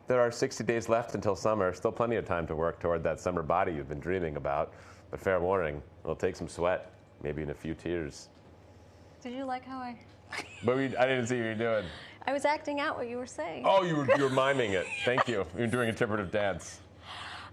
there are 60 days left until summer. Still plenty of time to work toward that summer body you've been dreaming about. But fair warning, it'll take some sweat, maybe in a few tears. Did you like how I... But I didn't see what you were doing. I was acting out what you were saying. Oh, you were miming it. Thank you. You were doing interpretive dance.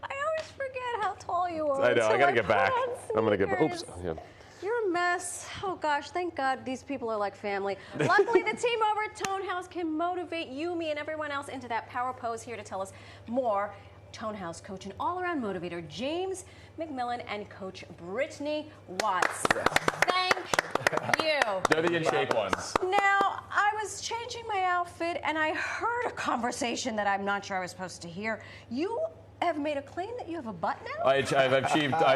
I always forget how tall you are. I know. I gotta get back. I'm gonna get back. Oops. Oops. Yeah. You're a mess. Oh gosh, thank God these people are like family. Luckily, the team over at Tone House can motivate you, me, and everyone else into that power pose. Here to tell us more, Tone House coach and all-around motivator James McMillan and Coach Brittany Watts. Thank you. They're the in-shape ones. Now, I was changing my outfit and I heard a conversation that I'm not sure I was supposed to hear. You have made a claim that you have a butt now? I've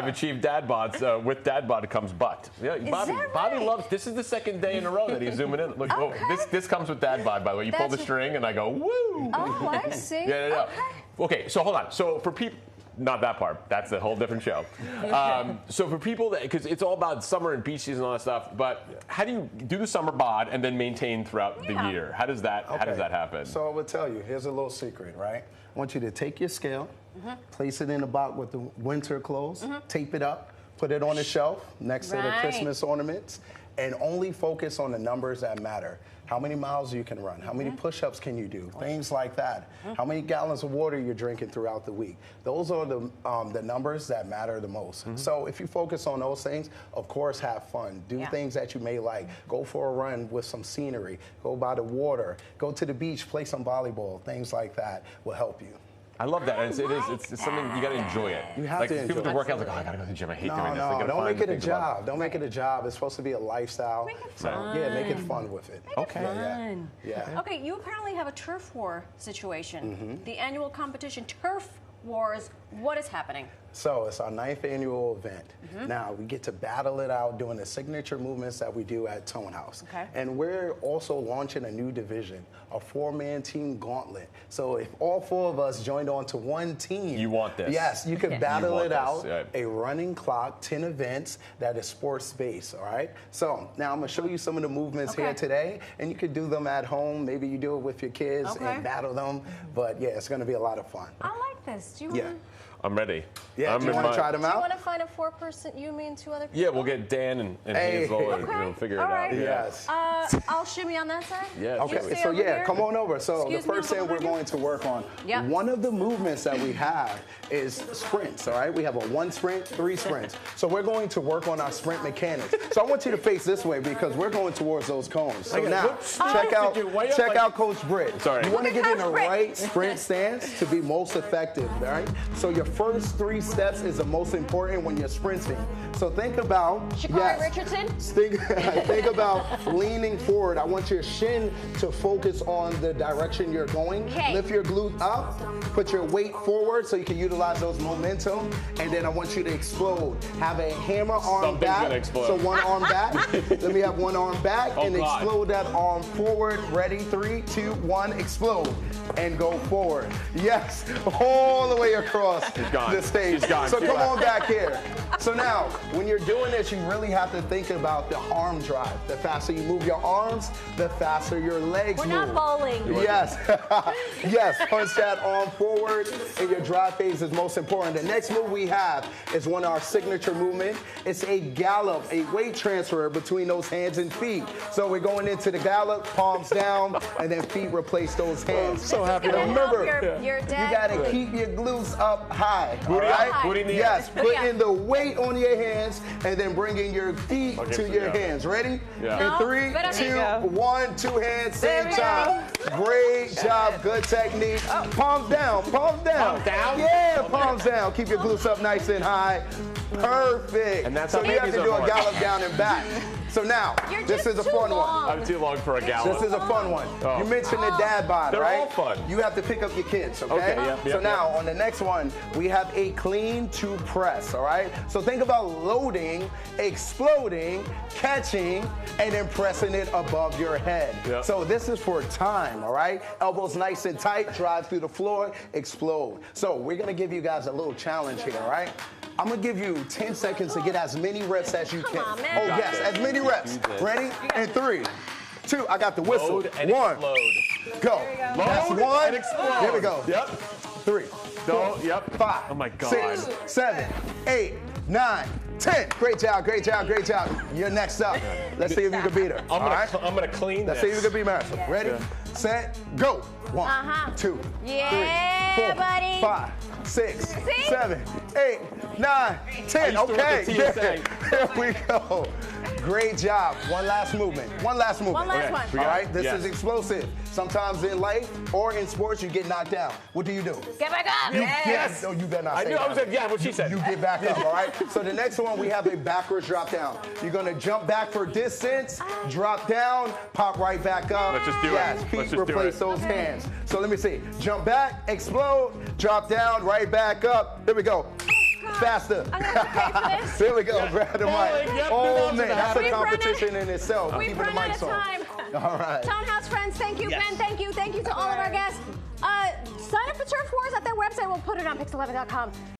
achieved dad bods. With dad bod comes butt. Yeah, Bobby right? loves. This is the second day in a row that he's zooming in. Look, Okay. this comes with dad bod. By the way, you pull the string and I go woo. Oh, I see. Yeah. Okay, so hold on. So for people. Not that part. That's a whole different show. So for people that, because it's all about summer and beach season and all that stuff, but how do you do the summer bod and then maintain throughout the year? How does that happen? So I will tell you, here's a little secret, right? I want you to take your scale, place it in a box with the winter clothes, tape it up, put it on the shelf next to the Christmas ornaments, and only focus on the numbers that matter. How many miles you can run? How many push-ups can you do? Things like that. How many gallons of water you're drinking throughout the week? Those are the numbers that matter the most. So if you focus on those things, of course, have fun. Do things that you may like. Go for a run with some scenery. Go by the water. Go to the beach, play some volleyball. Things like that will help you. I love that. It's something you got to enjoy it. You have to enjoy it. People to work out like, oh, I got to go to the gym. I hate doing this. No, don't make it a job. Don't make it a job. It's supposed to be a lifestyle. Make it fun. Yeah, make it fun with it. Make it fun. Yeah. Okay, you apparently have a turf war situation. The annual competition, Turf Wars. What is happening? So it's our 9th annual event. Now we get to battle it out doing the signature movements that we do at Tone House. And we're also launching a new division, a 4-man team gauntlet. So if all 4 of us joined on to one team. You want this. Yes, you can battle it out. Yeah. A running clock, 10 events that is sports-based, all right? So now I'm gonna show you some of the movements here today, and you could do them at home. Maybe you do it with your kids and battle them. But yeah, it's gonna be a lot of fun. I like this. Do you want to? I'm ready. Yeah, do you want to try them out? Do you want to find a 4-person, you, me, and 2 other people? Yeah, we'll get Dan and Hazel and figure it out. Yes. I'll shimmy on that side. Yeah. Okay, so yeah, come on over. So the first thing we're going to work on, one of the movements that we have is sprints, all right? We have a 1 sprint, 3 sprints. So we're going to work on our sprint mechanics. So I want you to face this way because we're going towards those cones. So now, check out Coach Britt. Sorry. You want to get in the right sprint stance to be most effective, all right? So your first 3 steps is the most important when you're sprinting. So think about, Richardson. think about leaning forward. I want your shin to focus on the direction you're going. Lift your glute up, put your weight forward so you can utilize those momentum, and then I want you to explode. Have a hammer arm back. So one arm back. Let me have one arm back and explode that arm forward. Ready? 3, 2, 1, explode. And go forward. Yes, all the way across the stage. So come on back here. So now, when you're doing this, you really have to think about the arm drive. The faster you move your arms, the faster your legs move. We're not bowling. Yes. Yes, punch that arm forward, and your drive phase is most important. The next move we have is one of our signature movement. It's a gallop, a weight transfer between those hands and feet. So we're going into the gallop, palms down, and then feet replace those hands. So happy. Remember, you got to keep your glutes up high. Booty in the air. Yes, put in the weight on your hands, and then bringing your feet to your hands. Ready? In 3, 2, 1, 2 hands, same time. Great job, good technique. Palms down, palms down. Palms down? Yeah, palms down. Keep your glutes up nice and high. Perfect. And that's so you have to do a gallop down and back. So now, this is a fun one. I'm too long for a gallop. This is a fun one. You mentioned the dad bod, They're right? all fun. You have to pick up your kids, okay? So now, on the next one, we have a clean to press, all right? So think about loading, exploding, catching, and then pressing it above your head. So this is for time, all right? Elbows nice and tight, drive through the floor, explode. So we're gonna give you guys a little challenge here, all right? I'm gonna give you 10 seconds to get as many reps as you can. on, man. Oh yes, as many reps. Ready? And 3, 2, I got the whistle. Load and 1, explode. Go. That's Load one. and explode. Here we go. Yep. 3, No, 4, yep. 5, Oh my God. 6, 7, 8, 9, 10. Great job, great job, great job. You're next up. Let's see if you can beat her. I'm gonna clean Let's this. see if you can beat Marisol. Ready, set, go. 1, 2, 3, Yeah, 4, buddy. 5, 6, See? 7, 8, 9, 10. I used to work Okay, at TSA. here we go. Great job. One last movement. One last movement. One last Okay, one. we All got right, it. this Yes. is explosive. Sometimes in life or in sports, you get knocked down. What do you do? Get back up. Yes. No, you better not I say knew I that. was at, yeah, what she said. You get back up, all right? So the next one, we have a backwards drop down. You're gonna jump back for distance, drop down, pop right back up. Let's just do it. Yes, Let's Pete, just do replace it. those hands. So let me see. Jump back, explode, drop down, right back up. Here we go. Faster. I'm gonna have to pay for this. Here we go. Grab the Bowling, mic. yep, Oh that's man, that's a We've run competition in itself. We've Keeping the run out mics of on. time. All right. Townhouse friends, thank you, Ben. Thank you to all of our guests. Sign up for Turf Wars at their website. We'll put it on pix11.com.